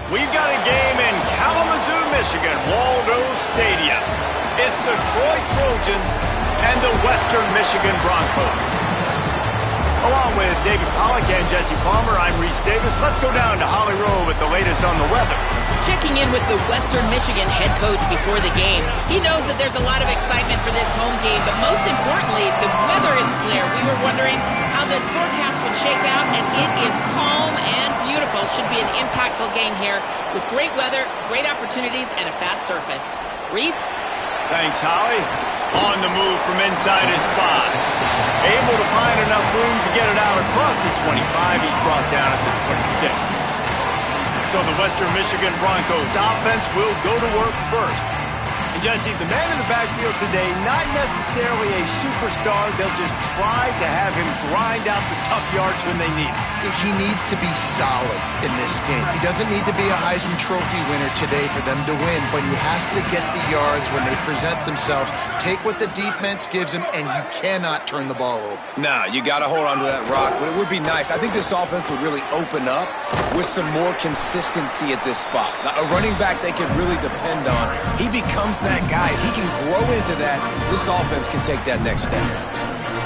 We've got a game in Kalamazoo, Michigan, Waldo Stadium. It's the Troy Trojans and the Western Michigan Broncos. Along with David Pollack and Jesse Palmer, I'm Reese Davis. Let's go down to Holly Rowe with the latest on the weather. Checking in with the Western Michigan head coach before the game. He knows that there's a lot of excitement for this home game, but most importantly, the weather is clear. We were wondering how the forecast would shake out, and it is calm and beautiful. Should be an impactful game here with great weather, great opportunities, and a fast surface. Reese? Thanks, Holly. On the move from inside his spot. Able to find enough room to get it out across the 25. He's brought down at the 26. So the Western Michigan Broncos offense will go to work first. And Jesse, the man in the backfield today, not necessarily a superstar. They'll just try to have him grind out the tough yards when they need it. He needs to be solid in this game. He doesn't need to be a Heisman Trophy winner today for them to win, but he has to get the yards when they present themselves. Take what the defense gives him, and you cannot turn the ball over. Nah, you got to hold on to that rock, but it would be nice. I think this offense would really open up with some more consistency at this spot. Now, a running back they could really depend on. He becomes that guy. If he can grow into that, this offense can take that next step.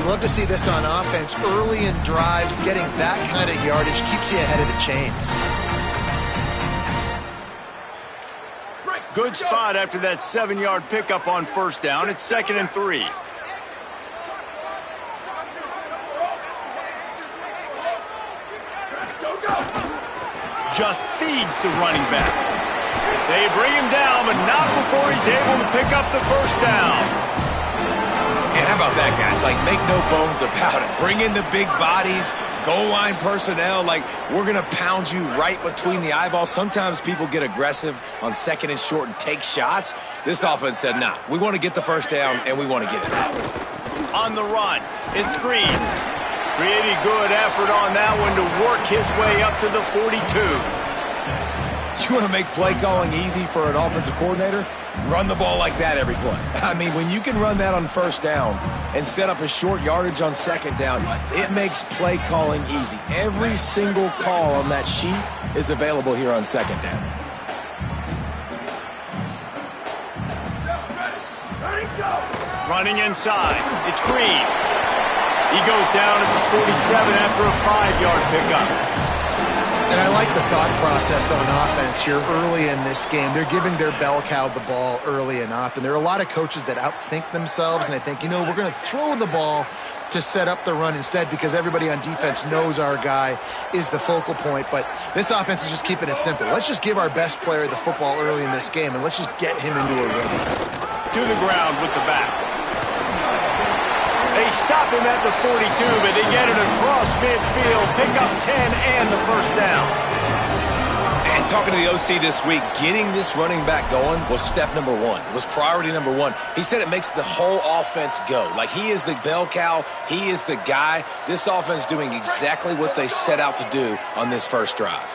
You love to see this on offense. Early in drives, getting that kind of yardage keeps you ahead of the chains. Good spot after that 7-yard pickup on first down. It's 2nd and 3. Just feeds the running back. They bring him down, but not before he's able to pick up the first down. And how about that, guys? Like, make no bones about it. Bring in the big bodies, goal line personnel. Like, we're going to pound you right between the eyeballs. Sometimes people get aggressive on 2nd and short and take shots. This offense said, nah, we want to get the first down, and we want to get it now. On the run, it's Green. Pretty good effort on that one to work his way up to the 42. You want to make play calling easy for an offensive coordinator? Run the ball like that every play. I mean, when you can run that on first down and set up a short yardage on 2nd down, it makes play calling easy. Every single call on that sheet is available here on 2nd down. Running inside, it's Green. He goes down at the 47 after a 5-yard pickup. And I like the thought process on offense here early in this game. They're giving their bell cow the ball early and often. There are a lot of coaches that outthink themselves, and they think, you know, we're going to throw the ball to set up the run instead because everybody on defense knows our guy is the focal point. But this offense is just keeping it simple. Let's just give our best player the football early in this game, and let's just get him into a rhythm. To the ground with the back. They stop him at the 42, but they get it across midfield, pick up 10 and the first down. And talking to the OC this week, getting this running back going was step number one. It was priority number one. He said it makes the whole offense go. Like, he is the bell cow. He is the guy. This offense doing exactly what they set out to do on this first drive.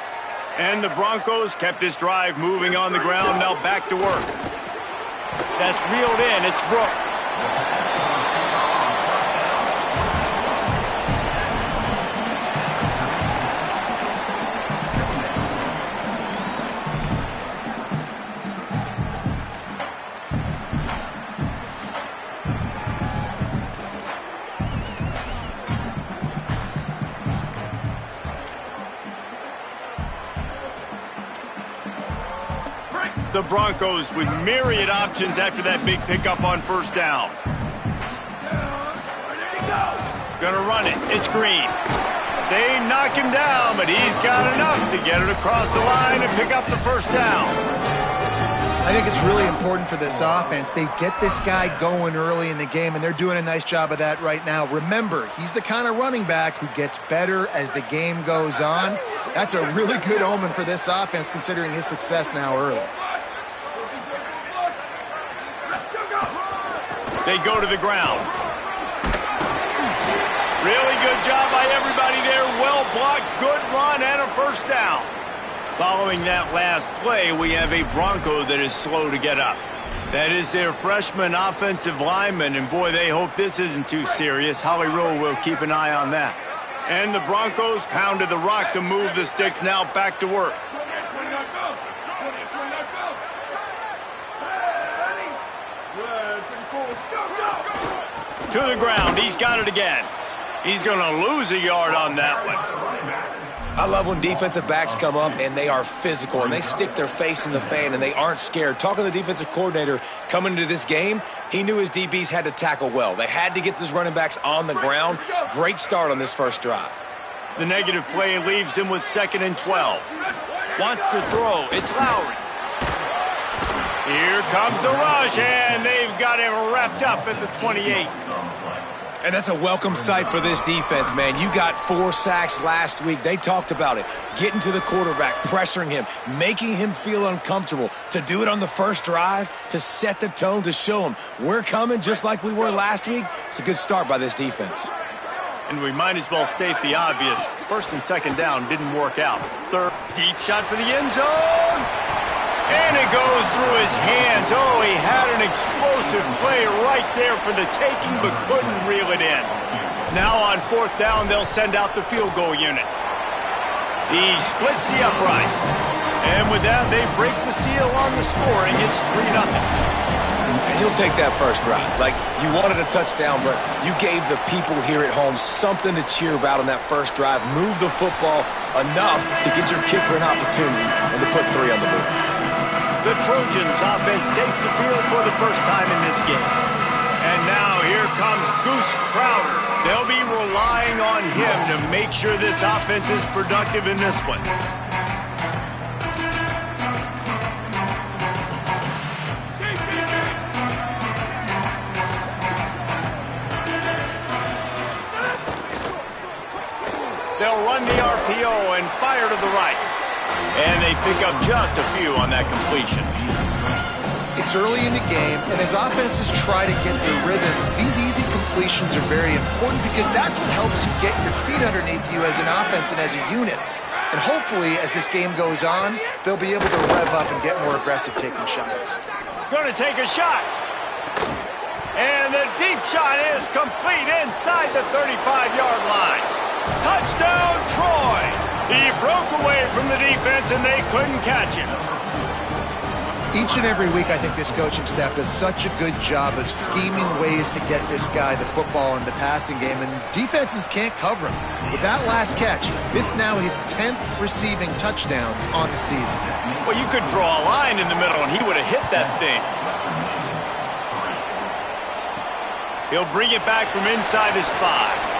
And the Broncos kept this drive moving on the ground, now back to work. That's reeled in. It's Brooks. The Broncos with myriad options after that big pickup on first down. Gonna run it. It's Green. They knock him down, but he's got enough to get it across the line and pick up the first down. I think it's really important for this offense. They get this guy going early in the game, and they're doing a nice job of that right now. Remember, he's the kind of running back who gets better as the game goes on. That's a really good omen for this offense, considering his success now early. They go to the ground. Really good job by everybody there. Well blocked, good run, and a first down. Following that last play, we have a Bronco that is slow to get up. That is their freshman offensive lineman, and boy, they hope this isn't too serious. Holly Rowe will keep an eye on that. And the Broncos pounded the rock to move the sticks, now back to work. To the ground. He's got it again. He's going to lose a yard on that one. I love when defensive backs come up and they are physical and they stick their face in the fan and they aren't scared. Talking to the defensive coordinator coming into this game, he knew his DBs had to tackle well. They had to get these running backs on the ground. Great start on this first drive. The negative play leaves him with 2nd and 12. Wants to throw. It's Lowry. Here comes the rush, and they've got him wrapped up at the 28. And that's a welcome sight for this defense, man. You got 4 sacks last week. They talked about it. Getting to the quarterback, pressuring him, making him feel uncomfortable. To do it on the first drive, to set the tone, to show him we're coming just like we were last week. It's a good start by this defense. And we might as well state the obvious. 1st and 2nd down didn't work out. 3rd, deep shot for the end zone. And it goes through his hands. Oh, he had an explosive play right there for the taking, but couldn't reel it in. Now on 4th down, they'll send out the field goal unit. He splits the uprights. And with that, they break the seal on the scoring. It's 3-0. And he'll take that first drive. Like, you wanted a touchdown, but you gave the people here at home something to cheer about on that first drive. Move the football enough to get your kicker an opportunity and to put 3 on the board. The Trojans offense takes the field for the first time in this game. And now here comes Goose Crowder. They'll be relying on him to make sure this offense is productive in this one. They'll run the RPO and fire to the right. And they pick up just a few on that completion. It's early in the game, and as offenses try to get their rhythm, these easy completions are very important because that's what helps you get your feet underneath you as an offense and as a unit. And hopefully, as this game goes on, they'll be able to rev up and get more aggressive taking shots. Going to take a shot. And the deep shot is complete inside the 35-yard line. Touchdown, Troy! He broke away from the defense, and they couldn't catch him. Each and every week, I think this coaching staff does such a good job of scheming ways to get this guy the football in the passing game, and defenses can't cover him. With that last catch, this now his 10th receiving touchdown on the season. Well, you could draw a line in the middle, and he would have hit that thing. He'll bring it back from inside his 5.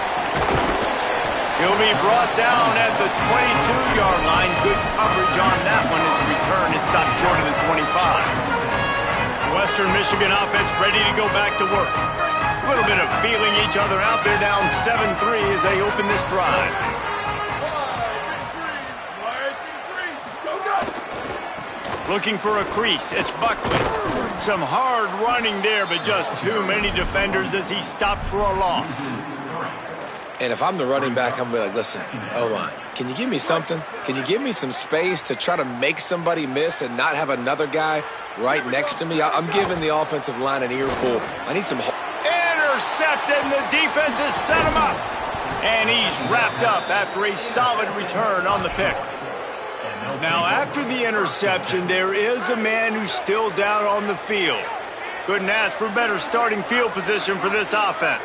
He'll be brought down at the 22-yard line. Good coverage on that one as a return is stopped short of the 25. Western Michigan offense ready to go back to work. A little bit of feeling each other out. They're down 7-3 as they open this drive. Looking for a crease. It's Buckley. Some hard running there, but just too many defenders as he stopped for a loss. And if I'm the running back, I'm going to be like, listen, O-line, can you give me something? Can you give me some space to try to make somebody miss and not have another guy right next to me? I'm giving the offensive line an earful. I need some... Intercepted, and the defense has set him up. And he's wrapped up after a solid return on the pick. Now, after the interception, there is a man who's still down on the field. Couldn't ask for better starting field position for this offense.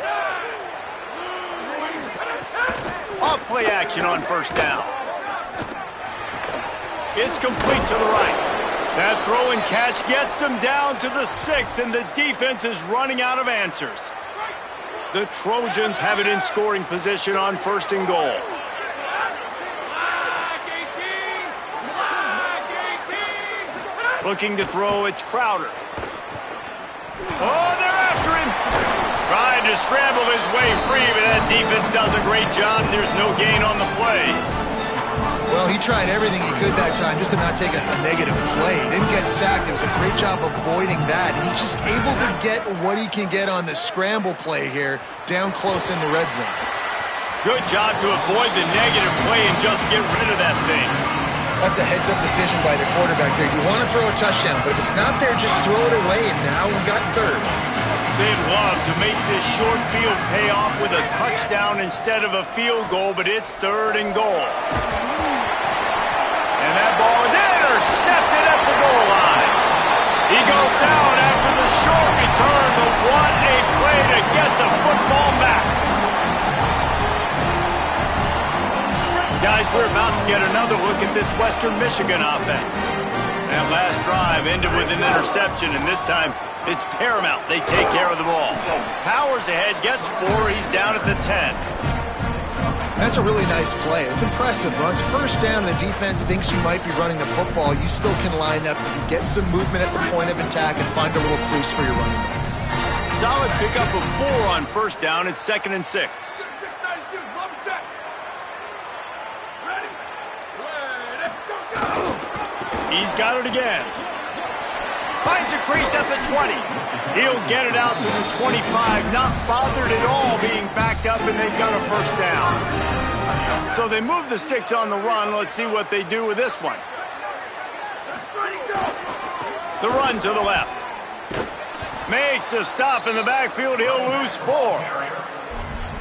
Off play action on 1st down. It's complete to the right. That throw and catch gets them down to the 6, and the defense is running out of answers. The Trojans have it in scoring position on 1st and goal. Looking to throw, it's Crowder. Oh, they're after him. Trying to scramble his way free, but that defense does a great job. There's no gain on the play. Well, he tried everything he could that time just to not take a negative play. He didn't get sacked. It was a great job avoiding that. He's just able to get what he can get on the scramble play here down close in the red zone. Good job to avoid the negative play and just get rid of that thing. That's a heads-up decision by the quarterback there. You want to throw a touchdown, but if it's not there, just throw it away, and now we got 3rd. They'd love to make this short field pay off with a touchdown instead of a field goal, but it's 3rd and goal. And that ball is intercepted. goes down after the short return, but what a play to get the football back. Guys, we're about to get another look at this Western Michigan offense. That last drive ended with an interception, and this time it's paramount they take care of the ball. Powers ahead, gets 4, he's down at the 10. That's a really nice play. It's impressive. Runs first down, and the defense thinks you might be running the football. You still can line up, you can get some movement at the point of attack and find a little crease for your running back. Solid pickup of 4 on first down. It's 2nd and 6. He's got it again. Finds a crease at the 20. He'll get it out to the 25. Not bothered at all being backed up, and they've got a first down. So they move the sticks on the run. Let's see what they do with this one. The run to the left. Makes a stop in the backfield. He'll lose 4.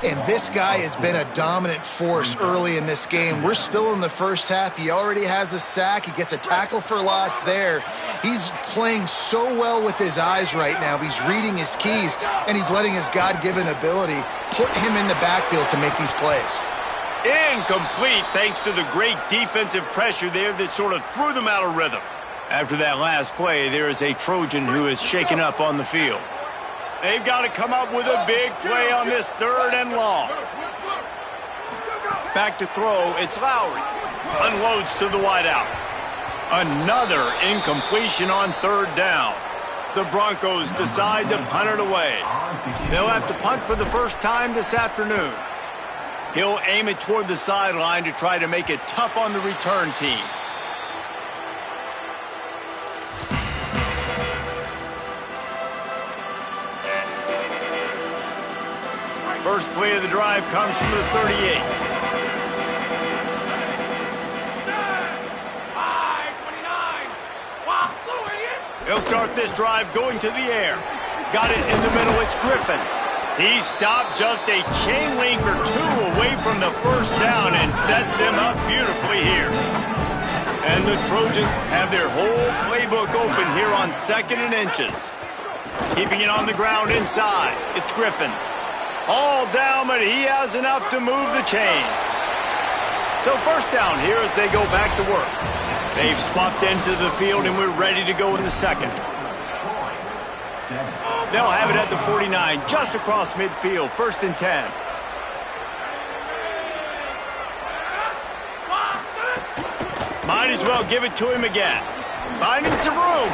And this guy has been a dominant force early in this game. We're still in the first half. He already has a sack. He gets a tackle for loss there. He's playing so well with his eyes right now. He's reading his keys, and he's letting his God-given ability put him in the backfield to make these plays. Incomplete thanks to the great defensive pressure there that sort of threw them out of rhythm. After that last play, there is a Trojan who is shaken up on the field. They've got to come up with a big play on this 3rd and long. Back to throw, it's Lowry. Unloads to the wideout. Another incompletion on 3rd down. The Broncos decide to punt it away. They'll have to punt for the first time this afternoon. He'll aim it toward the sideline to try to make it tough on the return team. First play of the drive comes from the 38. He'll start this drive going to the air. Got it in the middle, it's Griffin. He stopped just a chain link or 2 away from the first down and sets them up beautifully here. And the Trojans have their whole playbook open here on 2nd and inches. Keeping it on the ground inside, it's Griffin. All down, but he has enough to move the chains. So first down here as they go back to work. They've swapped into the field, and we're ready to go in the 2nd. They'll have it at the 49, just across midfield, 1st and 10. Might as well give it to him again. Finding some room.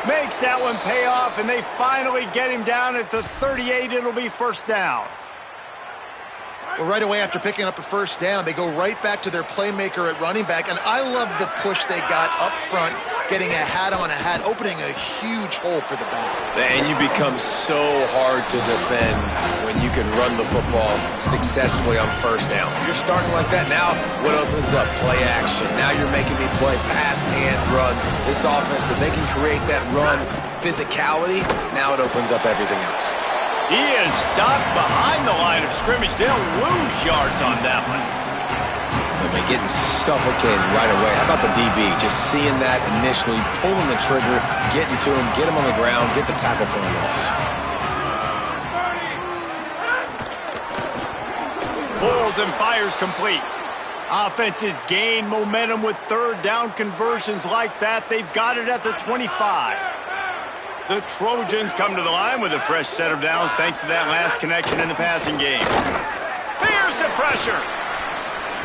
Makes that one pay off, and they finally get him down at the 38. It'll be first down. Well, right away after picking up a first down, they go right back to their playmaker at running back, and I love the push they got up front, getting a hat on a hat, opening a huge hole for the back. And you become so hard to defend when you can run the football successfully on first down. You're starting like that. Now what opens up? Play action. Now you're making me play pass and run. This offense, if they can create that run physicality, now it opens up everything else. He is stopped behind the line of scrimmage. They'll lose yards on that one. They're getting suffocated right away. How about the DB? Just seeing that initially, pulling the trigger, getting to him, get him on the ground, get the tackle for a loss. Pulls and fires complete. Offenses gain momentum with 3rd down conversions like that. They've got it at the 25. The Trojans come to the line with a fresh set of downs thanks to that last connection in the passing game. Here's the pressure.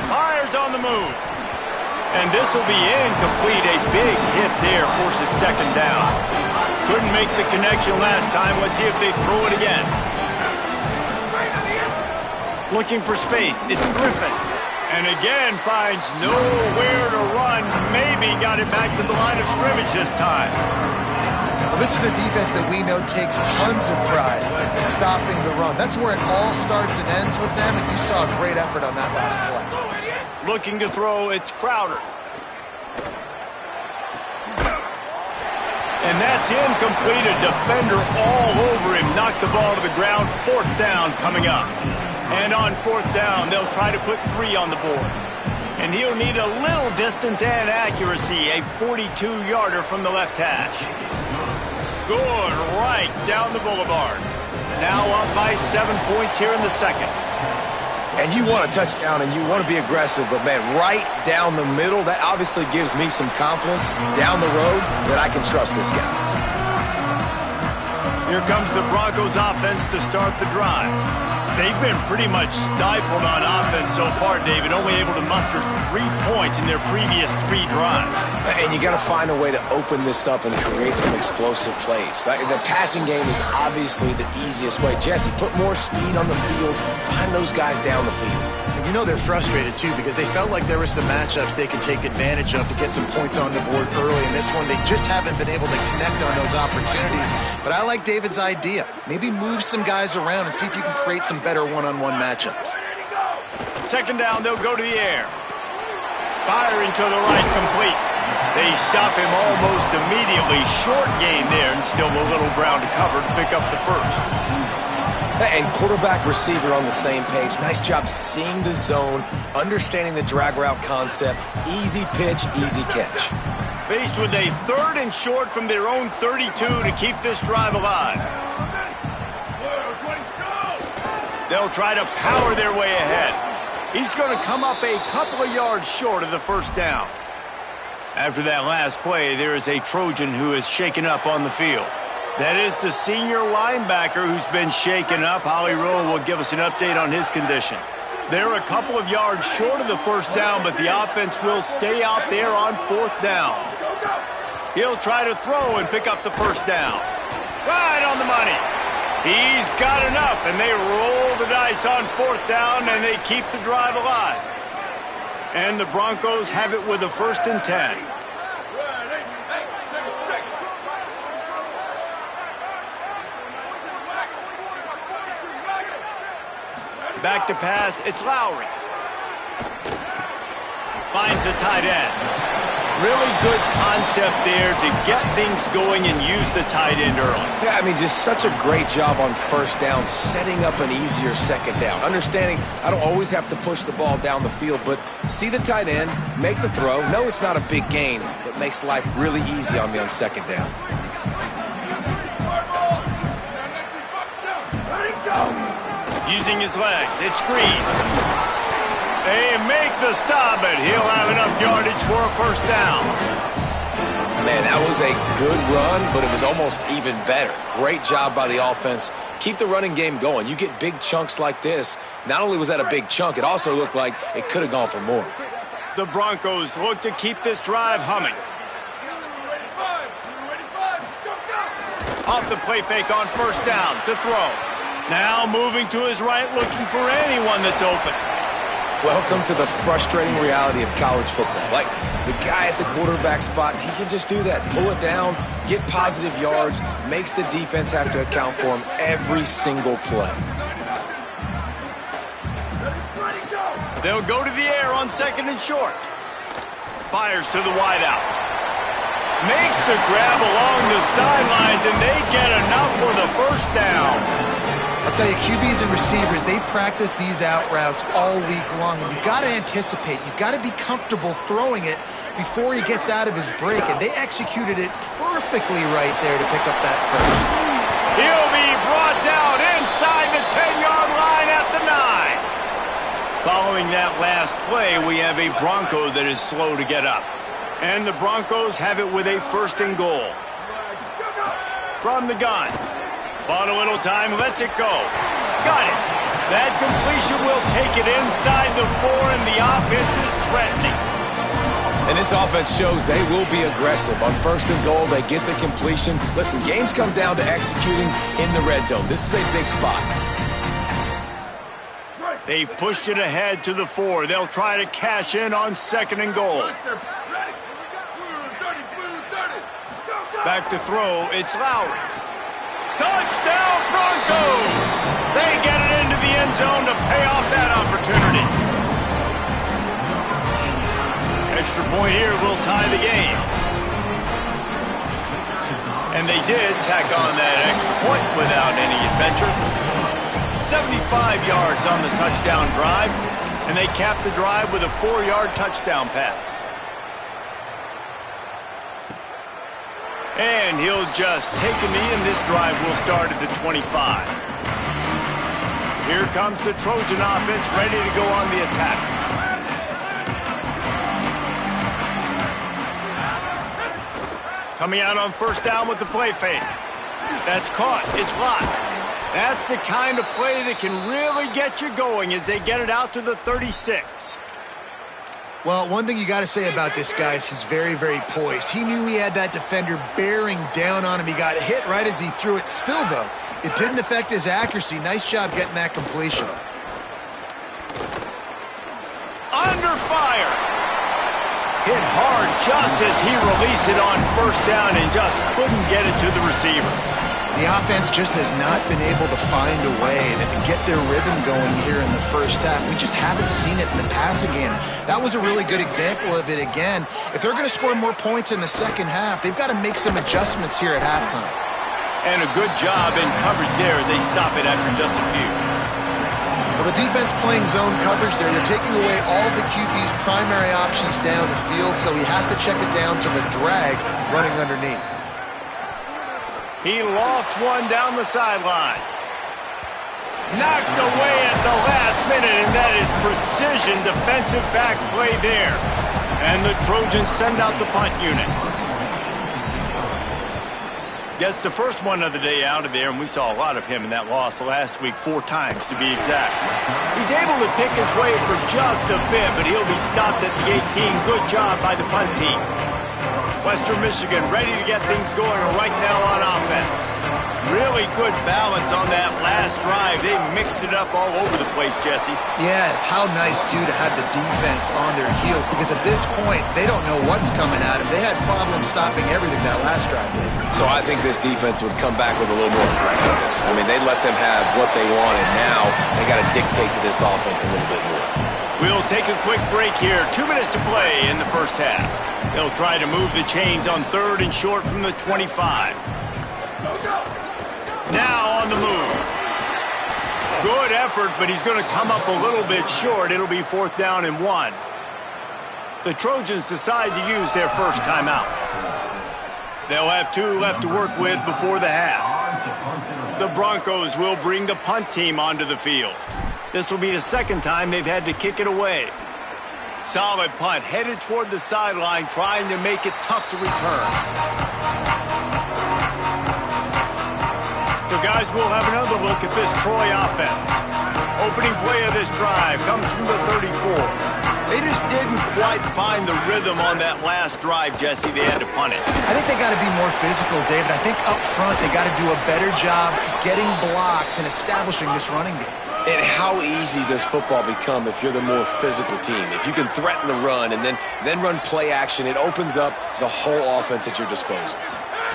Fires on the move. And this will be incomplete. A big hit there forces 2nd down. Couldn't make the connection last time. Let's see if they throw it again. Looking for space. It's Griffin. And again finds nowhere to run. Maybe got it back to the line of scrimmage this time. Well, this is a defense that we know takes tons of pride stopping the run. That's where it all starts and ends with them, and you saw a great effort on that last play. Looking to throw, it's Crowder. And that's incomplete. A defender all over him. Knocked the ball to the ground. 4th down coming up. And on 4th down, they'll try to put 3 on the board. And he'll need a little distance and accuracy, a 42-yarder from the left hash. Good right down the boulevard. Now up by 7 points here in the second. And you want a touchdown and you want to be aggressive, but man, right down the middle, that obviously gives me some confidence down the road that I can trust this guy. Here comes the Broncos offense to start the drive. They've been pretty much stifled on offense so far, David, only able to muster 3 points in their previous 3 drives. And you got to find a way to open this up and create some explosive plays. The passing game is obviously the easiest way. Jesse, put more speed on the field. Find those guys down the field. You know they're frustrated, too, because they felt like there were some matchups they could take advantage of to get some points on the board early. In this one, they just haven't been able to connect on those opportunities. But I like David's idea. Maybe move some guys around and see if you can create some better one-on-one matchups. Second down, they'll go to the air. Firing to the right, complete. They stop him almost immediately. Short gain there, and still a little ground to cover to pick up the first. And quarterback receiver on the same page. Nice job seeing the zone, understanding the drag route concept. Easy pitch, easy catch. Faced with a 3rd and short from their own 32 to keep this drive alive. They'll try to power their way ahead. He's going to come up a couple of yards short of the first down. After that last play, there is a Trojan who is shaken up on the field. That is the senior linebacker who's been shaken up. Holly Rowe will give us an update on his condition. They're a couple of yards short of the first down, but the offense will stay out there on 4th down. He'll try to throw and pick up the first down. Right on the money. He's got enough, and they roll the dice on 4th down, and they keep the drive alive. And the Broncos have it with a 1st and 10. Back to pass, it's Lowry. Finds the tight end. Really good concept there to get things going and use the tight end early. Yeah, I mean, just such a great job on 1st down, setting up an easier 2nd down. Understanding I don't always have to push the ball down the field, but see the tight end, make the throw. No, it's not a big gain, but makes life really easy on me on 2nd down. Using his legs, it's Green. They make the stop, but he'll have enough yardage for a 1st down. Man, that was a good run, but it was almost even better. Great job by the offense. Keep the running game going. You get big chunks like this. Not only was that a big chunk, it also looked like it could have gone for more. The Broncos look to keep this drive humming. Off the play fake on 1st down to throw. Now moving to his right, looking for anyone that's open. Welcome to the frustrating reality of college football. Like, the guy at the quarterback spot, he can just do that. Pull it down, get positive yards, makes the defense have to account for him every single play. They'll go to the air on 2nd and short. Fires to the wideout. Makes the grab along the sidelines, and they get enough for the 1st down. I'll tell you, QBs and receivers, they practice these out routes all week long, and you've got to anticipate. You've got to be comfortable throwing it before he gets out of his break, and they executed it perfectly right there to pick up that first. He'll be brought down inside the 10-yard line at the 9. Following that last play, we have a Bronco that is slow to get up. And the Broncos have it with a 1st and goal. From the gun. Bought a little time, lets it go. Got it. That completion will take it inside the 4, and the offense is threatening. And this offense shows they will be aggressive. On 1st and goal, they get the completion. Listen, games come down to executing in the red zone. This is a big spot. They've pushed it ahead to the 4. They'll try to cash in on 2nd and goal. Back to throw, it's Lowry. Touchdown Broncos! They get it into the end zone to pay off that opportunity. Extra point here will tie the game. And they did tack on that extra point without any adventure. 75 yards on the touchdown drive. And they cap the drive with a 4-yard touchdown pass. And he'll just take a knee, and this drive will start at the 25. Here comes the Trojan offense ready to go on the attack. Coming out on first down with the play fake. That's caught. It's locked. That's the kind of play that can really get you going as they get it out to the 36. Well, one thing you got to say about this guy is he's very, very poised. He knew he had that defender bearing down on him. He got hit right as he threw it. Still, though, it didn't affect his accuracy. Nice job getting that completion. Under fire. Hit hard just as he released it on first down and just couldn't get it to the receiver. The offense just has not been able to find a way to get their rhythm going here in the first half. We just haven't seen it in the passing game. That was a really good example of it again. If they're going to score more points in the second half, they've got to make some adjustments here at halftime. And a good job in coverage there as they stop it after just a few. Well, the defense playing zone coverage there. They're taking away all of the QB's primary options down the field, so he has to check it down to the drag running underneath. He lost one down the sideline. Knocked away at the last minute, and that is precision defensive back play there. And the Trojans send out the punt unit. Gets the first one of the day out of there, and we saw a lot of him in that loss last week, 4 times to be exact. He's able to pick his way for just a bit, but he'll be stopped at the 18. Good job by the punt team. Western Michigan ready to get things going right now on offense. Really good balance on that last drive. They mixed it up all over the place, Jesse. Yeah, how nice, too, to have the defense on their heels, because at this point, they don't know what's coming at them. They had problems stopping everything that last drive did. So I think this defense would come back with a little more aggressiveness. I mean, they let them have what they wanted. Now they got to dictate to this offense a little bit more. We'll take a quick break here. 2 minutes to play in the first half. They'll try to move the chains on 3rd and short from the 25. Now on the move. Good effort, but he's going to come up a little bit short. It'll be 4th down and 1. The Trojans decide to use their first timeout. They'll have 2 left to work with before the half. The Broncos will bring the punt team onto the field. This will be the second time they've had to kick it away. Solid punt, headed toward the sideline, trying to make it tough to return. So, guys, we'll have another look at this Troy offense. Opening play of this drive comes from the 34. They just didn't quite find the rhythm on that last drive, Jesse. They had to punt it. I think they got to be more physical, David. I think up front they got to do a better job getting blocks and establishing this running game. And how easy does football become if you're the more physical team? If you can threaten the run and then run play action, it opens up the whole offense at your disposal.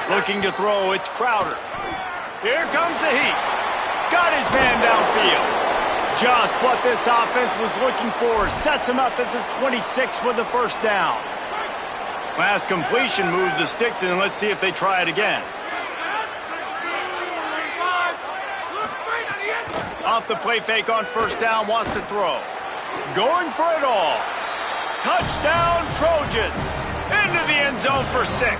Looking to throw, it's Crowder. Here comes the heat. Got his man downfield. Just what this offense was looking for. Sets him up at the 26 with the first down. Last completion moved the sticks, and let's see if they try it again. Off the play fake on first down, wants to throw. Going for it all. Touchdown, Trojans. Into the end zone for 6.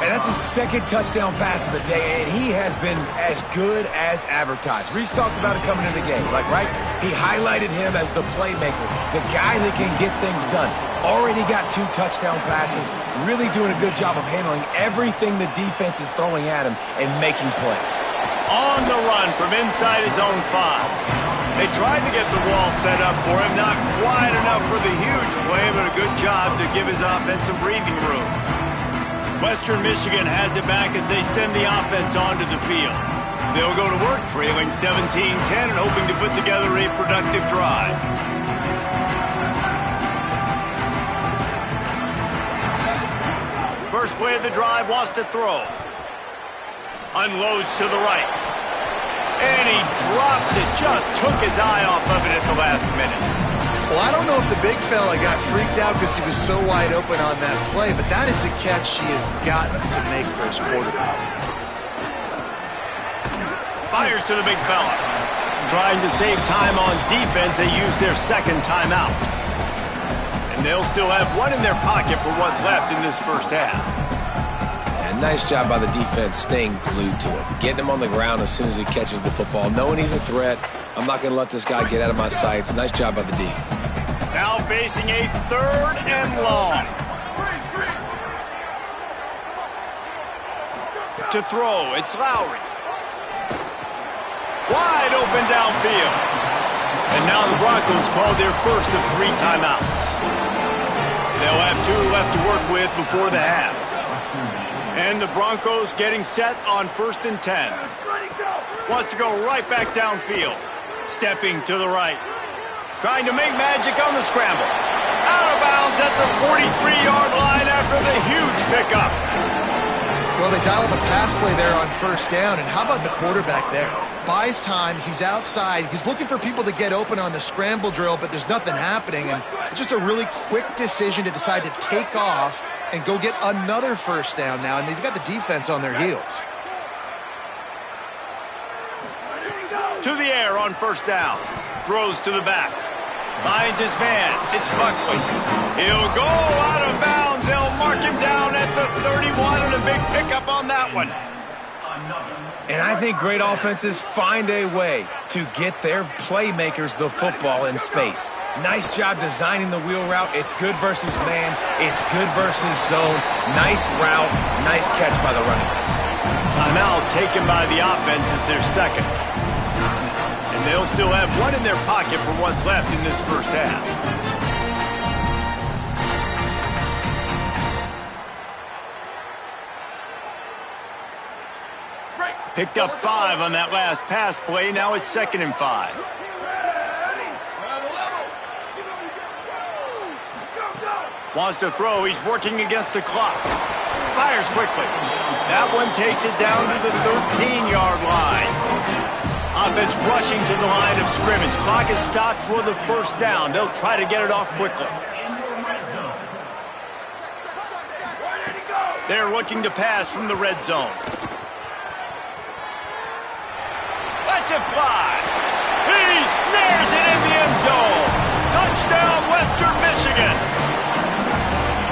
And that's his second touchdown pass of the day, and he has been as good as advertised. Reese talked about it coming into the game, right? He highlighted him as the playmaker, the guy that can get things done. Already got 2 touchdown passes, really doing a good job of handling everything the defense is throwing at him and making plays. On the run from inside his own 5. They tried to get the wall set up for him, not quite enough for the huge play, but a good job to give his offense some breathing room. Western Michigan has it back as they send the offense onto the field. They'll go to work trailing 17-10 and hoping to put together a productive drive. First play of the drive, wants to throw. Unloads to the right. And he drops it. Just took his eye off of it at the last minute. Well, I don't know if the big fella got freaked out because he was so wide open on that play, but that is a catch he has got to make for his quarterback. Fires to the big fella. Trying to save time on defense, they use their second timeout. And they'll still have one in their pocket for what's left in this first half. And nice job by the defense staying glued to him. Getting him on the ground as soon as he catches the football. Knowing he's a threat, I'm not going to let this guy get out of my sights. Nice job by the D. Now facing a 3rd and long. To throw, it's Lowry. Wide open downfield. And now the Broncos call their first of 3 timeouts. They'll have 2 left to work with before the half. And the Broncos getting set on 1st and 10. Wants to go right back downfield. Stepping to the right. Trying to make magic on the scramble. Out of bounds at the 43-yard line after the huge pickup. Well, they dial up a pass play there on 1st down, and how about the quarterback there? Buys time, he's outside, he's looking for people to get open on the scramble drill, but there's nothing happening, and just a really quick decision to decide to take off and go get another 1st down now, and they've got the defense on their heels. To the air on 1st down. Throws to the back. Finds his man. It's Buckley. He'll go out of bounds. They'll mark him down at the 31 and a big pickup on that one. And I think great offenses find a way to get their playmakers the football in space. Nice job designing the wheel route. It's good versus man. It's good versus zone. Nice route. Nice catch by the running back. Timeout taken by the offense is their second. And they'll still have one in their pocket for what's left in this first half. Picked up 5 on that last pass play. Now it's 2nd and 5. Wants to throw. He's working against the clock. Fires quickly. That one takes it down to the 13-yard line. Offense rushing to the line of scrimmage. Clock is stopped for the 1st down. They'll try to get it off quickly. They're looking to pass from the red zone. Lets it fly. He snares it in the end zone. Touchdown, Western Michigan.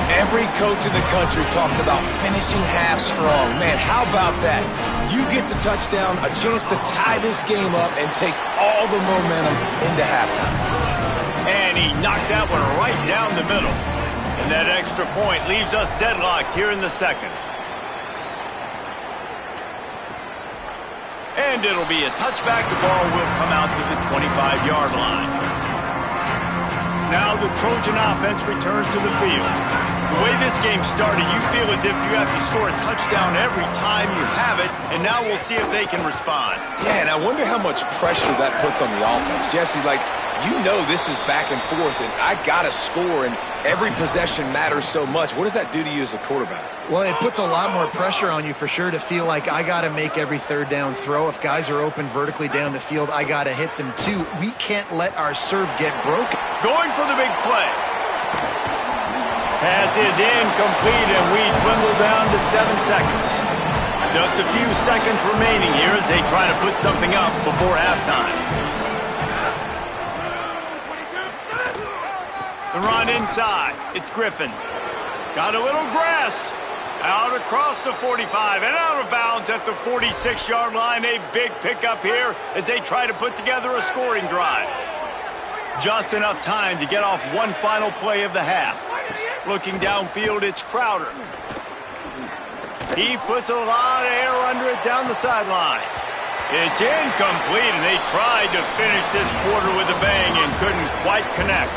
Every coach in the country talks about finishing half strong. Man, how about that? You get the touchdown, a chance to tie this game up and take all the momentum into halftime. And he knocked that one right down the middle. And that extra point leaves us deadlocked here in the second. And it'll be a touchback. The ball will come out to the 25-yard line. Now the Trojan offense returns to the field. The way this game started, you feel as if you have to score a touchdown every time you have it, and now we'll see if they can respond. Yeah, and I wonder how much pressure that puts on the offense. Jesse, like, you know this is back and forth, and I got to score, and every possession matters so much. What does that do to you as a quarterback? Well, it puts a lot more pressure on you for sure to feel like I got to make every 3rd down throw. If guys are open vertically down the field, I got to hit them too. We can't let our serve get broken. Going for the big play. Pass is incomplete, and we dwindle down to 7 seconds. Just a few seconds remaining here as they try to put something up before halftime. The run inside. It's Griffin. Got a little grass. Out across the 45 and out of bounds at the 46-yard line. A big pickup here as they try to put together a scoring drive. Just enough time to get off one final play of the half. Looking downfield, it's Crowder. He puts a lot of air under it down the sideline. It's incomplete, and they tried to finish this quarter with a bang and couldn't quite connect.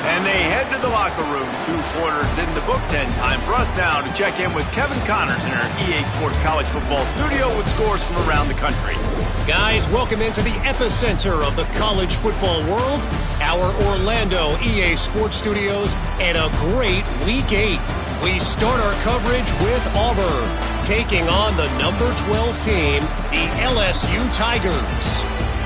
And they head to the locker room. 2 quarters in the books, and time for us now to check in with Kevin Connors in our EA Sports College Football studio with scores from around the country. Guys, welcome into the epicenter of the college football world, our Orlando EA Sports Studios, and a great Week 8. We start our coverage with Auburn, taking on the number 12 team, the LSU Tigers.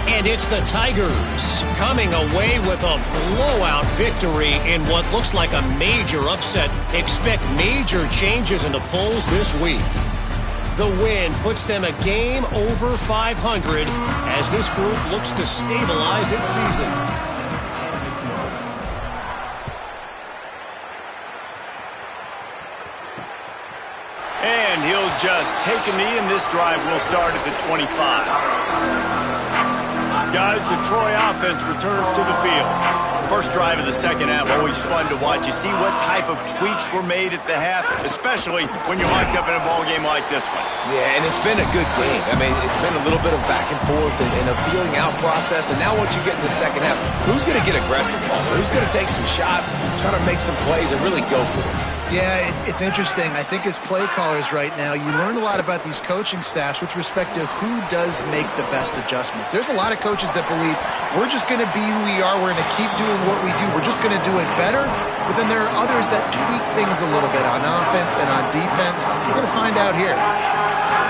And it's the Tigers coming away with a blowout victory in what looks like a major upset. Expect major changes in the polls this week. The win puts them a game over 500 as this group looks to stabilize its season. And he'll just take a knee, and this drive will start at the 25. Guys, the Troy offense returns to the field. First drive of the second half, always fun to watch. You see what type of tweaks were made at the half, especially when you're locked up in a ball game like this one. Yeah, and it's been a good game. I mean, it's been a little bit of back and forth and a feeling out process. And now once you get in the second half, who's going to get aggressive, Paul? Who's going to take some shots, try to make some plays, and really go for it? Yeah, it's interesting. I think as play callers right now, you learn a lot about these coaching staffs with respect to who does make the best adjustments. There's a lot of coaches that believe we're just going to be who we are. We're going to keep doing what we do. We're just going to do it better. But then there are others that tweak things a little bit on offense and on defense. We're going to find out here.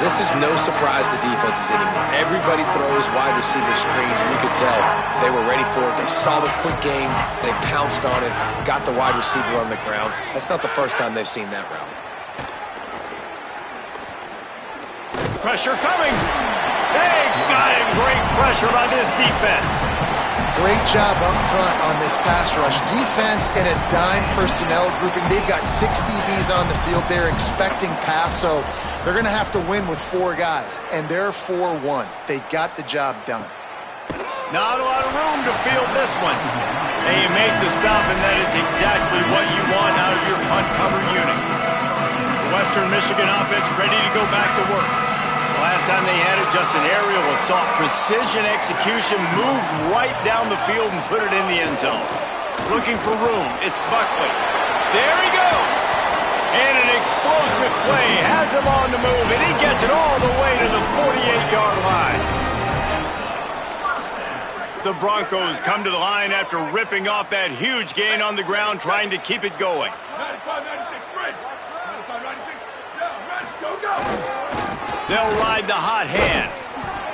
This is no surprise to defenses anymore. Everybody throws wide receiver screens, and you could tell they were ready for it. They saw the quick game. They pounced on it, got the wide receiver on the ground. That's not the first time they've seen that route. Pressure coming. They got him. Great pressure by this defense. Great job up front on this pass rush. Defense in a dime personnel grouping. They've got 6 DBs on the field. They're expecting pass, so they're going to have to win with 4 guys, and they're 4-1. They got the job done. Not a lot of room to field this one. And you make the stop, and that is exactly what you want out of your punt cover unit. The Western Michigan offense ready to go back to work. Last time they had it, just an aerial assault. Precision execution, moved right down the field and put it in the end zone. Looking for room. It's Buckley. There he goes. And an explosive play has him on the move, and he gets it all the way to the 48-yard line. The Broncos come to the line after ripping off that huge gain on the ground, trying to keep it going. 95-96, bridge. 95-96, down, rest, go. They'll ride the hot hand.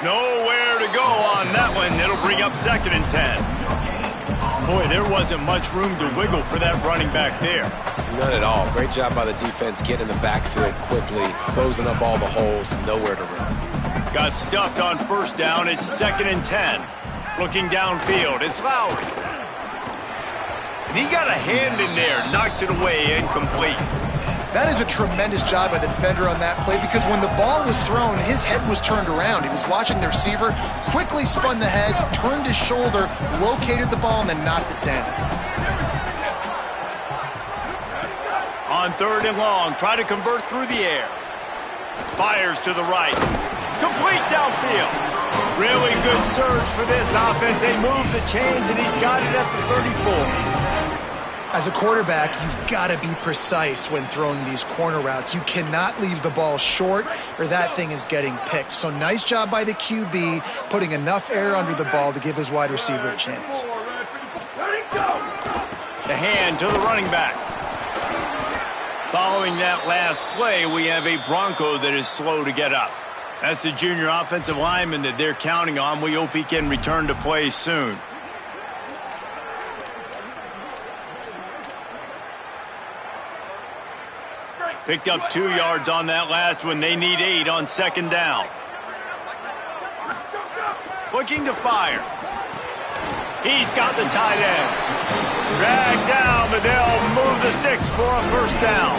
Nowhere to go on that one. It'll bring up 2nd and 10. Boy, there wasn't much room to wiggle for that running back there. None at all. Great job by the defense getting in the backfield quickly, closing up all the holes, nowhere to run. Got stuffed on first down. It's 2nd and 10. Looking downfield, it's Lowry. And he got a hand in there, knocks it away, incomplete. That is a tremendous job by the defender on that play, because when the ball was thrown, his head was turned around. He was watching the receiver, quickly spun the head, turned his shoulder, located the ball, and then knocked it down. On 3rd and long, try to convert through the air. Fires to the right. Complete downfield. Really good surge for this offense. They move the chains, and he's got it at the 34. As a quarterback, you've got to be precise when throwing these corner routes. You cannot leave the ball short, or that thing is getting picked. So nice job by the QB, putting enough air under the ball to give his wide receiver a chance. The hand to the running back. Following that last play, we have a Bronco that is slow to get up. That's the junior offensive lineman that they're counting on. We hope he can return to play soon. Picked up 2 yards on that last one. They need 8 on 2nd down. Looking to fire. He's got the tight end. Dragged down, but they'll move the sticks for a first down.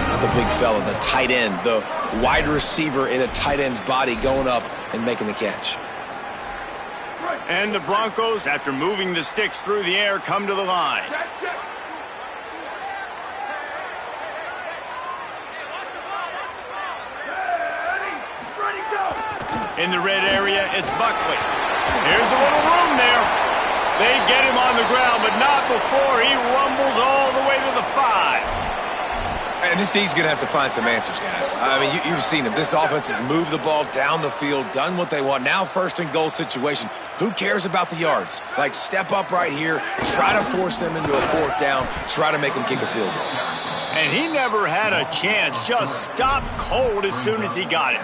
Not the big fella, the tight end, the wide receiver in a tight end's body going up and making the catch. And the Broncos, after moving the sticks through the air, come to the line. In the red area, it's Buckley. Here's a little room there. They get him on the ground, but not before he rumbles all the way to the 5. And this D's going to have to find some answers, guys. I mean, you've seen him. This offense has moved the ball down the field, done what they want. Now 1st and goal situation. Who cares about the yards? Like, step up right here, try to force them into a 4th down, try to make them kick a field goal. And he never had a chance. Just stopped cold as soon as he got it.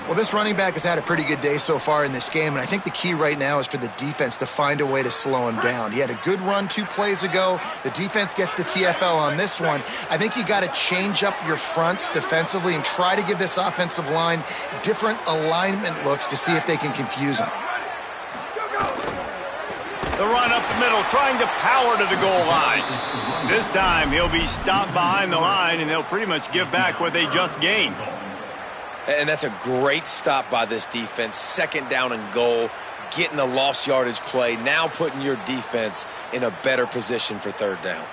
Well, this running back has had a pretty good day so far in this game, and I think the key right now is for the defense to find a way to slow him down. He had a good run 2 plays ago. The defense gets the TFL on this one. I think you got to change up your fronts defensively and try to give this offensive line different alignment looks to see if they can confuse him. The run up the middle, trying to power to the goal line. This time, he'll be stopped behind the line, and they'll pretty much give back what they just gained. And that's a great stop by this defense. 2nd down and goal, getting a lost yardage play, now putting your defense in a better position for 3rd down.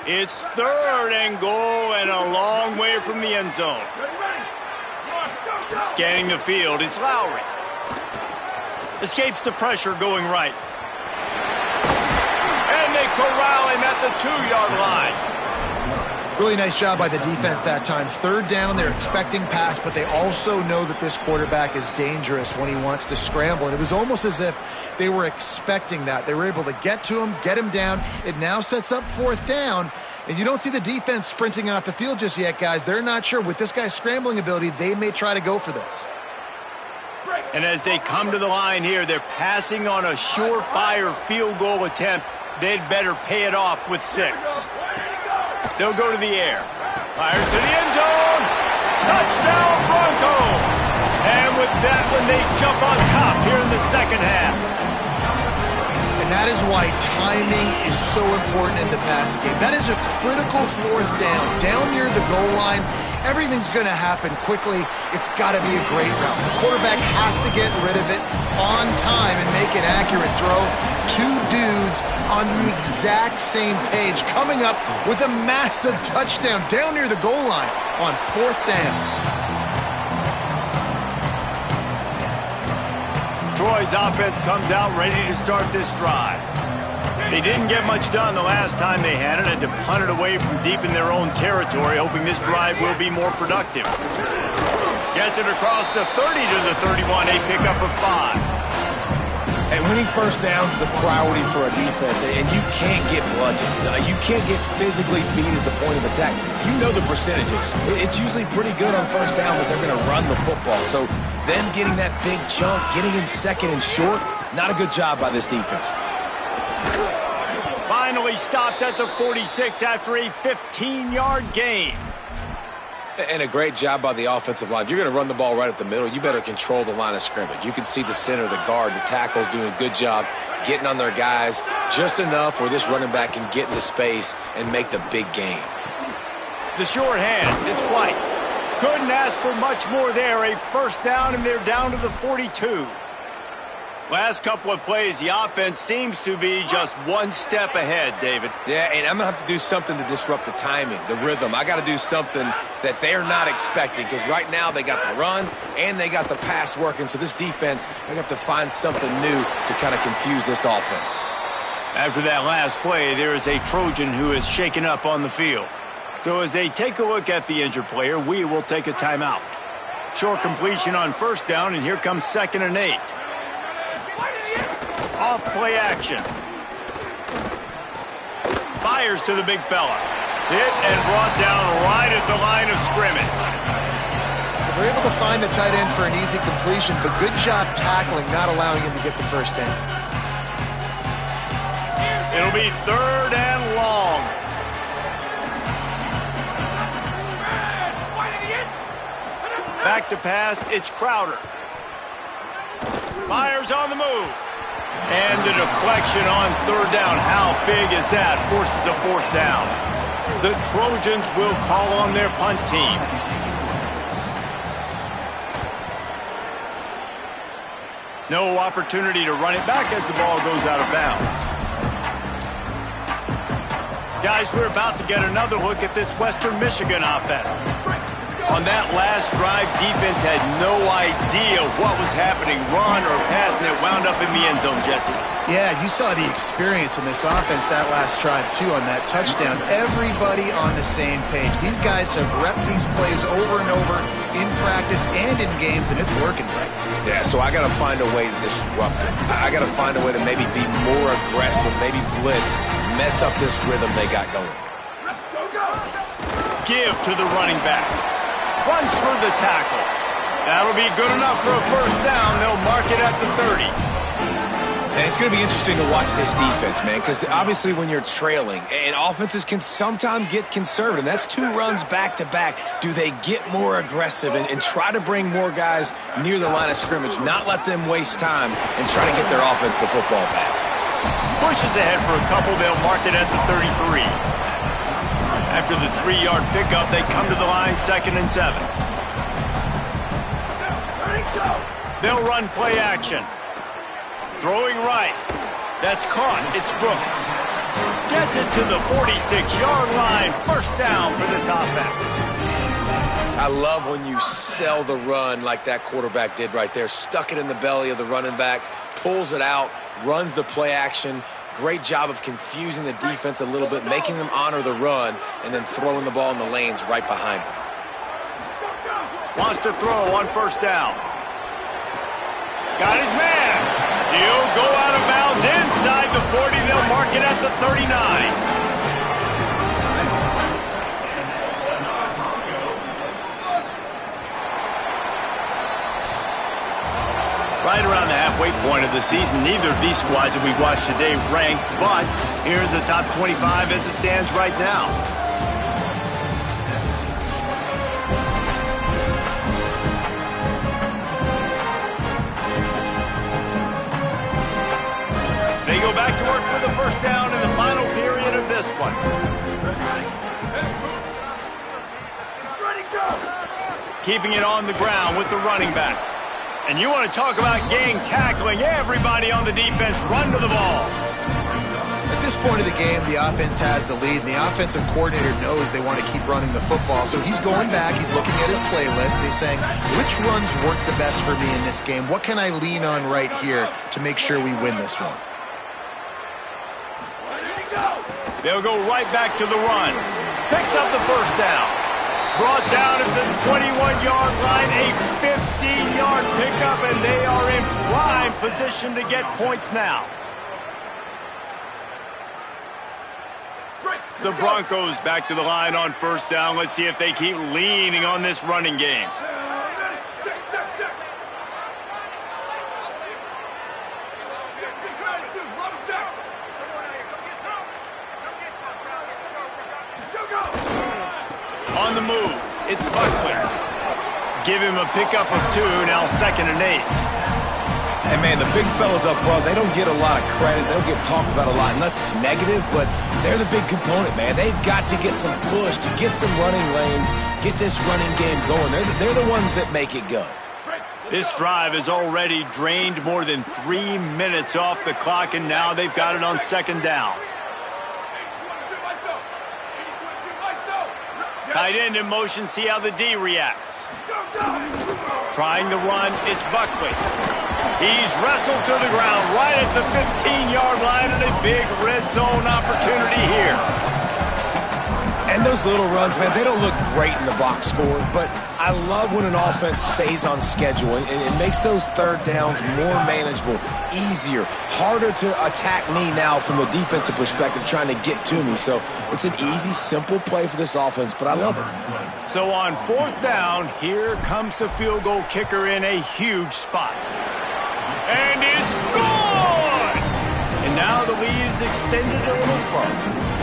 It's 3rd and goal and a long way from the end zone. Scanning the field, it's Lowry. Escapes the pressure going right. And they corral him at the 2-yard line. Really nice job by the defense that time. 3rd down, they're expecting pass, but they also know that this quarterback is dangerous when he wants to scramble. And it was almost as if they were expecting that. They were able to get to him, get him down. It now sets up 4th down. And you don't see the defense sprinting off the field just yet, guys. They're not sure. With this guy's scrambling ability, they may try to go for this. And as they come to the line here, they're passing on a surefire field goal attempt. They'd better pay it off with 6. They'll go to the air. Fires to the end zone. Touchdown, Broncos. And with that one, they jump on top here in the 2nd half. And that is why timing is so important in the passing game. That is a critical 4th down. Down near the goal line, everything's going to happen quickly. It's got to be a great route. The quarterback has to get rid of it on time and make an accurate throw. 2 dudes on the exact same page, coming up with a massive touchdown down near the goal line on 4th down. Troy's offense comes out ready to start this drive. They didn't get much done the last time they had it, and to punt it away from deep in their own territory, hoping this drive will be more productive. Gets it across the 30 to the 31, a pickup of 5. And winning 1st downs is a priority for a defense, and you can't get bludgeoned. You can't get physically beat at the point of attack. You know the percentages. It's usually pretty good on 1st down that they're going to run the football. So them getting that big chunk, getting in 2nd and short, not a good job by this defense. Finally stopped at the 46 after a 15-yard gain. And a great job by the offensive line. If you're going to run the ball right up the middle, you better control the line of scrimmage. You can see the center, the guard, the tackles doing a good job getting on their guys just enough where this running back can get into space and make the big gain. The short hands, it's White. Couldn't ask for much more there. A 1st down, and they're down to the 42. Last couple of plays, the offense seems to be just 1 step ahead, David. Yeah, and I'm going to have to do something to disrupt the timing, the rhythm. I got to do something that they're not expecting, because right now they got the run and they got the pass working. So this defense, they have to find something new to kind of confuse this offense. After that last play, there is a Trojan who is shaken up on the field. So as they take a look at the injured player, we will take a timeout. Short completion on 1st down, and here comes 2nd and 8. Off play action. Fires to the big fella. Hit and brought down right at the line of scrimmage. They're able to find the tight end for an easy completion, but good job tackling, not allowing him to get the 1st down. It'll be 3rd and long. Back to pass, it's Crowder. Fires on the move. And the deflection on 3rd down. How big is that? Forces a 4th down. The Trojans will call on their punt team. No opportunity to run it back as the ball goes out of bounds. Guys, we're about to get another look at this Western Michigan offense. On that last drive, defense had no idea what was happening, run or pass, and it wound up in the end zone, Jesse. Yeah, you saw the experience in this offense that last drive, too, on that touchdown. Everybody on the same page. These guys have repped these plays over and over in practice and in games, and it's working, right? Yeah, so I got to find a way to disrupt it. I got to find a way to maybe be more aggressive, maybe blitz, mess up this rhythm they got going. Give to the running back. runs for the tackle. That'll be good enough for a first down. They'll mark it at the 30. And it's going to be interesting to watch this defense, man, because obviously when you're trailing, and offenses can sometimes get conservative. That's 2 runs back-to-back. Do they get more aggressive and try to bring more guys near the line of scrimmage, not let them waste time, and try to get their offense the football back? Pushes ahead for a couple. They'll mark it at the 33. After the 3-yard pickup, they come to the line 2nd and 7. They'll run play action. Throwing right. That's caught. It's Brooks. Gets it to the 46-yard line. First down for this offense. I love when you sell the run like that quarterback did right there. Stuck it in the belly of the running back, pulls it out, runs the play action. Great job of confusing the defense a little bit, making them honor the run, and then throwing the ball in the lanes right behind them. Wants to throw on first down. Got his man. He'll go out of bounds inside the 40. They'll mark it at the 39. Right around the halfway point of the season, neither of these squads that we've watched today ranked, but here's the top 25 as it stands right now. They go back to work with a first down in the final period of this one. Keeping it on the ground with the running back. And you want to talk about gang tackling. Everybody on the defense run to the ball. At this point of the game, the offense has the lead, and the offensive coordinator knows they want to keep running the football. So he's going back, he's looking at his playlist, he's saying, which runs work the best for me in this game? What can I lean on right here to make sure we win this one? They'll go right back to the run. Picks up the first down. Brought down at the 21-yard line, a 15-yard pickup, and they are in prime position to get points now. The Broncos back to the line on first down. Let's see if they keep leaning on this running game. On the move, it's Buckley. Give him a pickup of 2, now 2nd and 8. And, man, the big fellas up front, they don't get a lot of credit. They don't get talked about a lot unless it's negative, but they're the big component, man. They've got to get some push, to get some running lanes, get this running game going. They're the ones that make it go. This drive has already drained more than 3 minutes off the clock, and now they've got it on 2nd down. Tight end in motion, see how the D reacts. Trying the run, it's Buckley. He's wrestled to the ground right at the 15-yard line, and a big red zone opportunity here. And those little runs, man, they don't look great in the box score, but I love when an offense stays on schedule, and it makes those third downs more manageable, easier, harder to attack me now from the defensive perspective trying to get to me. So it's an easy, simple play for this offense, but I love it. So on 4th down, here comes the field goal kicker in a huge spot. And it's good! And now the lead is extended a little further.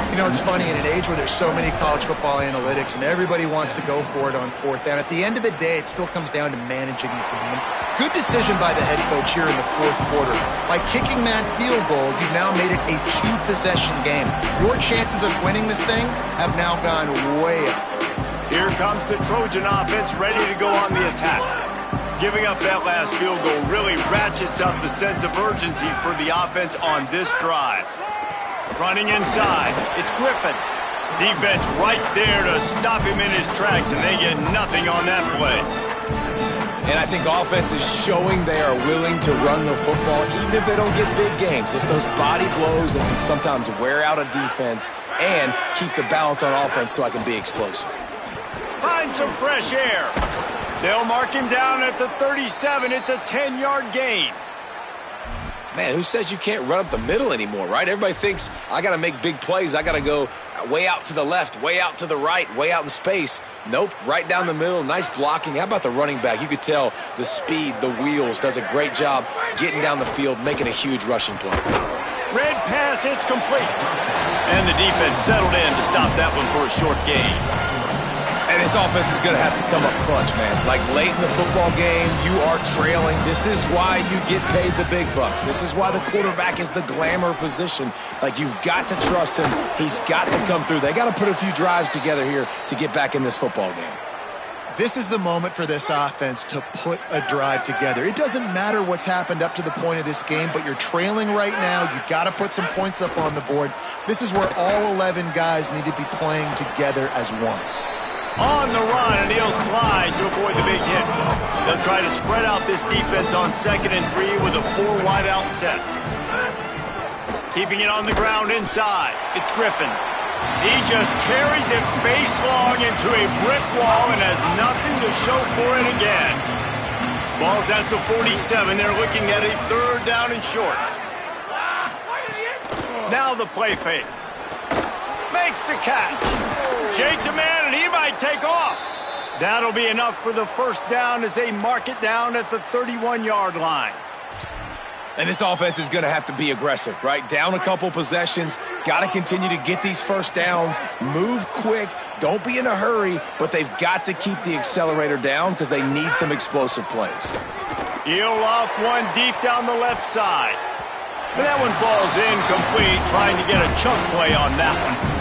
You know, it's funny, in an age where there's so many college football analytics and everybody wants to go for it on 4th down, at the end of the day, it still comes down to managing the game. Good decision by the head coach here in the 4th quarter. By kicking that field goal, you've now made it a 2-possession game. Your chances of winning this thing have now gone way up. Here comes the Trojan offense ready to go on the attack. Giving up that last field goal really ratchets up the sense of urgency for the offense on this drive. Running inside, it's Griffin. Defense right there to stop him in his tracks, and they get nothing on that play. And I think offense is showing they are willing to run the football, even if they don't get big gains. Just those body blows that can sometimes wear out a defense and keep the balance on offense so I can be explosive. Find some fresh air. They'll mark him down at the 37. It's a 10-yard gain. Man, who says you can't run up the middle anymore, right? Everybody thinks I got to make big plays. I got to go way out to the left, way out to the right, way out in space. Nope, right down the middle. Nice blocking. How about the running back? You could tell the speed, the wheels, does a great job getting down the field, making a huge rushing play. Red pass, it's complete. And the defense settled in to stop that one for a short gain. And this offense is going to have to come up clutch, man. Like late in the football game, you are trailing. This is why you get paid the big bucks. This is why the quarterback is the glamour position. Like, you've got to trust him. He's got to come through. They got to put a few drives together here to get back in this football game. This is the moment for this offense to put a drive together. It doesn't matter what's happened up to the point of this game, but you're trailing right now. You've got to put some points up on the board. This is where all 11 guys need to be playing together as one. On the run, and he'll slide to avoid the big hit. They'll try to spread out this defense on 2nd and 3 with a 4-wide out set. Keeping it on the ground inside. It's Griffin. He just carries it face long into a brick wall and has nothing to show for it again. Ball's at the 47. They're looking at a 3rd down and short. Now the play fake. Makes the catch. Shakes a man, and he might take off. That'll be enough for the 1st down as they mark it down at the 31-yard line. And this offense is going to have to be aggressive, right? Down a couple possessions. Got to continue to get these 1st downs. Move quick. Don't be in a hurry, but they've got to keep the accelerator down because they need some explosive plays. He'll loft one deep down the left side. And that one falls incomplete, trying to get a chunk play on that one.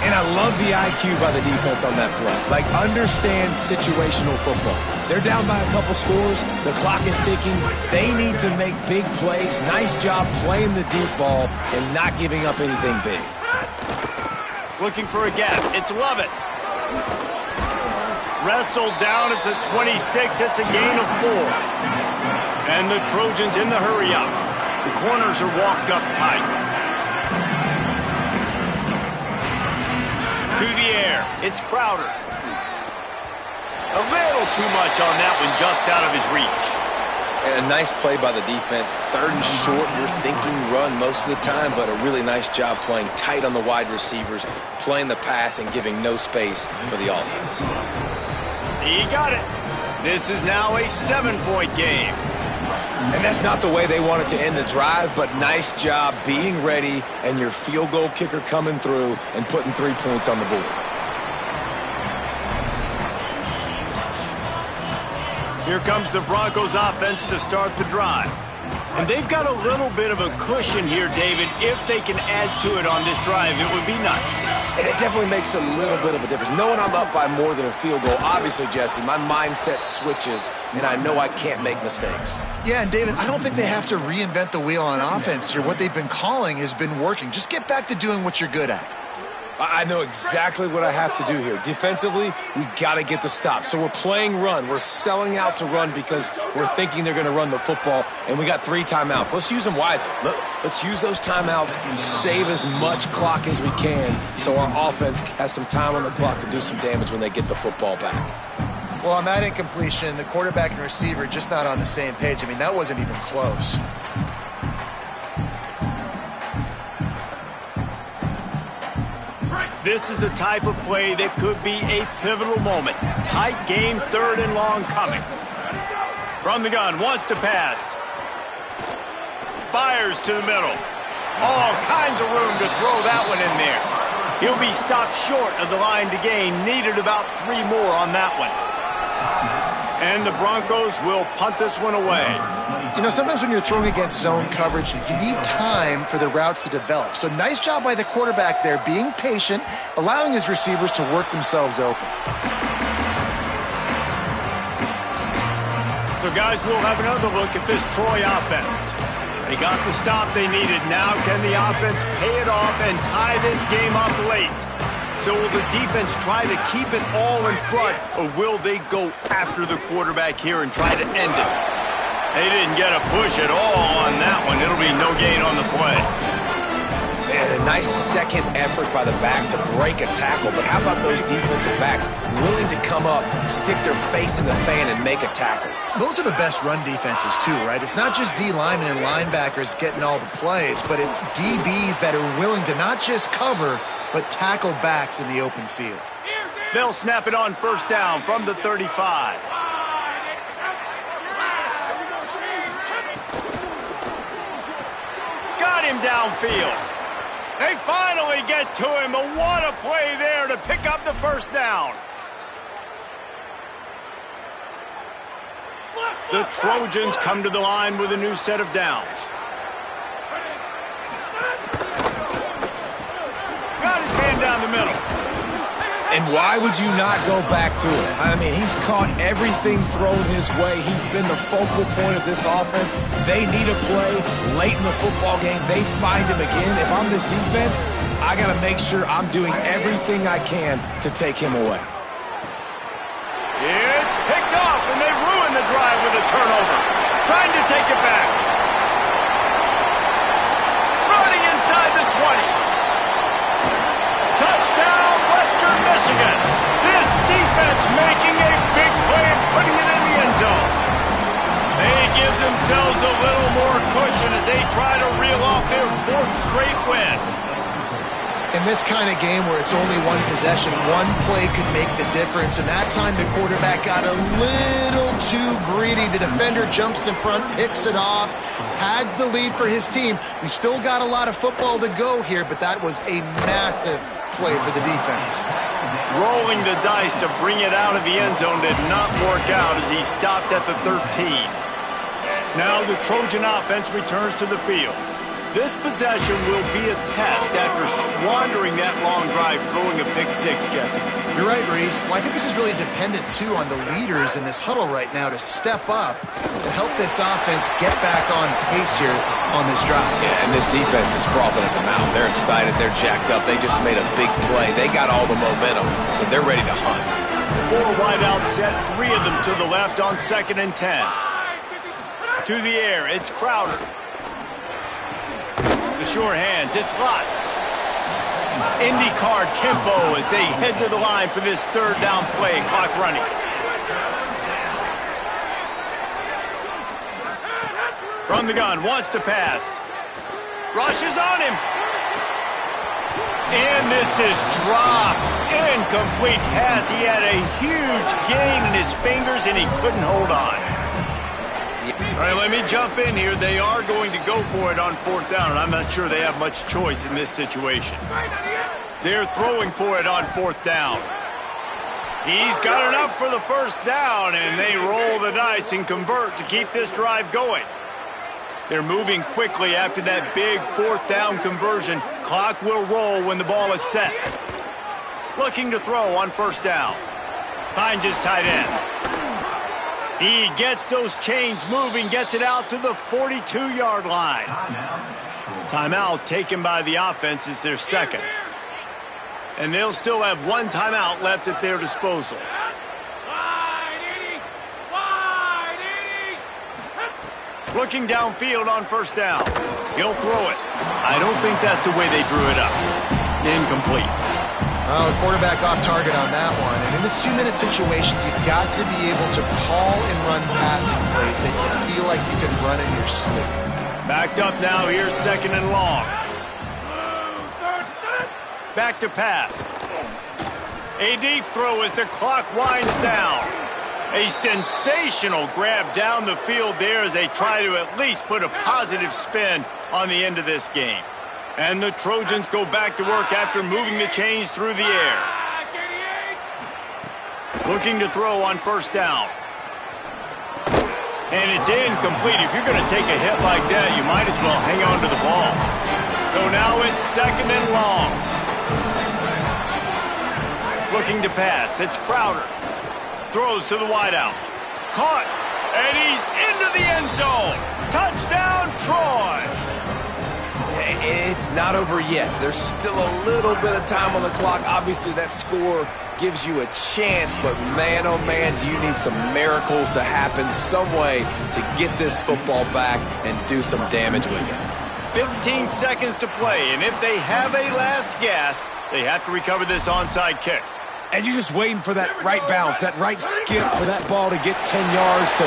And I love the IQ by the defense on that play. Like, understand situational football. They're down by a couple scores. The clock is ticking. They need to make big plays. Nice job playing the deep ball and not giving up anything big. Looking for a gap. It's Lovett. Wrestled down at the 26. It's a gain of 4. And the Trojans in the hurry-up. The corners are walked up tight. To the air. It's Crowder. A little too much on that one, just out of his reach. And a nice play by the defense. 3rd and short, you're thinking run most of the time, but a really nice job playing tight on the wide receivers, playing the pass and giving no space for the offense. He got it. This is now a 7-point game. And that's not the way they wanted to end the drive, but nice job being ready and your field goal kicker coming through and putting 3 points on the board. Here comes the Broncos offense to start the drive. And they've got a little bit of a cushion here, David. If they can add to it on this drive, it would be nice. And it definitely makes a little bit of a difference. Knowing I'm up by more than a field goal, obviously, Jesse, my mindset switches, and I know I can't make mistakes. Yeah, and David, I don't think they have to reinvent the wheel on offense here. What they've been calling has been working. Just get back to doing what you're good at. I know exactly what I have to do here. Defensively, we got to get the stop. So we're playing run. We're selling out to run because we're thinking they're going to run the football, and we got 3 timeouts. Let's use them wisely. Let's use those timeouts, save as much clock as we can so our offense has some time on the clock to do some damage when they get the football back. Well, on that incompletion, the quarterback and receiver just not on the same page. I mean, that wasn't even close. This is the type of play that could be a pivotal moment. Tight game, 3rd and long coming. From the gun, wants to pass. Fires to the middle. All kinds of room to throw that one in there. He'll be stopped short of the line to gain. Needed about 3 more on that one. And the Broncos will punt this one away. You know, sometimes when you're throwing against zone coverage, you need time for the routes to develop. So nice job by the quarterback there, being patient, allowing his receivers to work themselves open. So, guys, we'll have another look at this Troy offense. They got the stop they needed. Now can the offense pay it off and tie this game up late? So will the defense try to keep it all in front, or will they go after the quarterback here and try to end it? They didn't get a push at all on that one. It'll be no gain on the play. And a Nice second effort by the back to break a tackle, but how about those defensive backs willing to come up, stick their face in the fan, and make a tackle? Those are the best run defenses too, right? It's not just D linemen and linebackers getting all the plays, but it's DBs that are willing to not just cover, but tackle backs in the open field. They'll snap it on first down from the 35. Got him downfield. They finally get to him, but what a play there to pick up the first down. The Trojans come to the line with a new set of downs. Got his man down the middle. And why would you not go back to it? I mean, he's caught everything thrown his way. He's been the focal point of this offense. They need a play late in the football game. They find him again. If I'm this defense, I got to make sure I'm doing everything I can to take him away. It's picked off, and they ruin the drive with a turnover. Trying to take it back. Running inside the 20. Touchdown, Western Michigan. This defense making a big play and putting it in the end zone. They give themselves a little more cushion as they try to reel off their fourth straight win. In this kind of game where it's only one possession, one play could make the difference, and that time the quarterback got a little too greedy. The defender jumps in front, picks it off, pads the lead for his team. We still got a lot of football to go here, but that was a massive play for the defense. Rolling the dice to bring it out of the end zone did not work out as he stopped at the 13. Now the Trojan offense returns to the field. This possession will be a test after squandering that long drive throwing a pick six, Jesse. You're right, Reese. Well, I think this is really dependent, too, on the leaders in this huddle right now to step up and help this offense get back on pace here on this drive. Yeah, and this defense is frothing at the mouth. They're excited. They're jacked up. They just made a big play. They got all the momentum, so they're ready to hunt. 4 wide out set, 3 of them to the left on 2nd and 10. To the air, it's Crowder. The sure hands, it's Lott. IndyCar tempo as they head to the line for this 3rd down play. Clock running. From the gun, wants to pass. Rushes on him. And this is dropped. Incomplete pass. He had a huge gain in his fingers and he couldn't hold on. All right, let me jump in here. They are going to go for it on 4th down, and I'm not sure they have much choice in this situation. They're throwing for it on 4th down. He's got enough for the first down, and they roll the dice and convert to keep this drive going. They're moving quickly after that big 4th down conversion. Clock will roll when the ball is set. Looking to throw on 1st down. Finds his tight end. He gets those chains moving, gets it out to the 42-yard line. Timeout taken by the offense. It's their 2nd. And they'll still have 1 timeout left at their disposal. Looking downfield on 1st down. He'll throw it. I don't think that's the way they drew it up. Incomplete. Oh, quarterback off target on that one. And in this 2-minute situation, you've got to be able to call and run passing plays that you feel like you can run in your sleep. Backed up now. Here's 2nd and long. Back to pass. A deep throw as the clock winds down. A sensational grab down the field there as they try to at least put a positive spin on the end of this game. And the Trojans go back to work after moving the chains through the air. Looking to throw on 1st down. And it's incomplete. If you're going to take a hit like that, you might as well hang on to the ball. So now it's 2nd and long. Looking to pass. It's Crowder. Throws to the wideout. Caught. And he's into the end zone. Touchdown, Troy. It's not over yet. There's still a little bit of time on the clock. Obviously, that score gives you a chance, but man, oh man, do you need some miracles to happen, some way to get this football back and do some damage with it. 15 seconds to play, and if they have a last gasp, they have to recover this onside kick. And you're just waiting for that right bounce, that right skip for that ball to get 10 yards to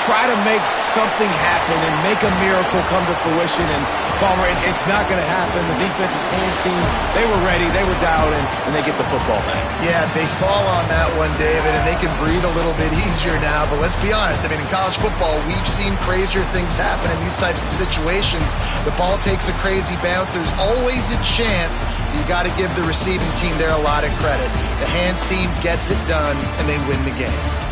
try to make something happen and make a miracle come to fruition. And Palmer, it's not going to happen. The defense's hands team, they were ready, they were dialed in, and they get the football back. Yeah, they fall on that one, David, and they can breathe a little bit easier now. But let's be honest, I mean, in college football, we've seen crazier things happen in these types of situations. The ball takes a crazy bounce. There's always a chance. You got to give the receiving team there a lot of credit. The hands team gets it done, and they win the game.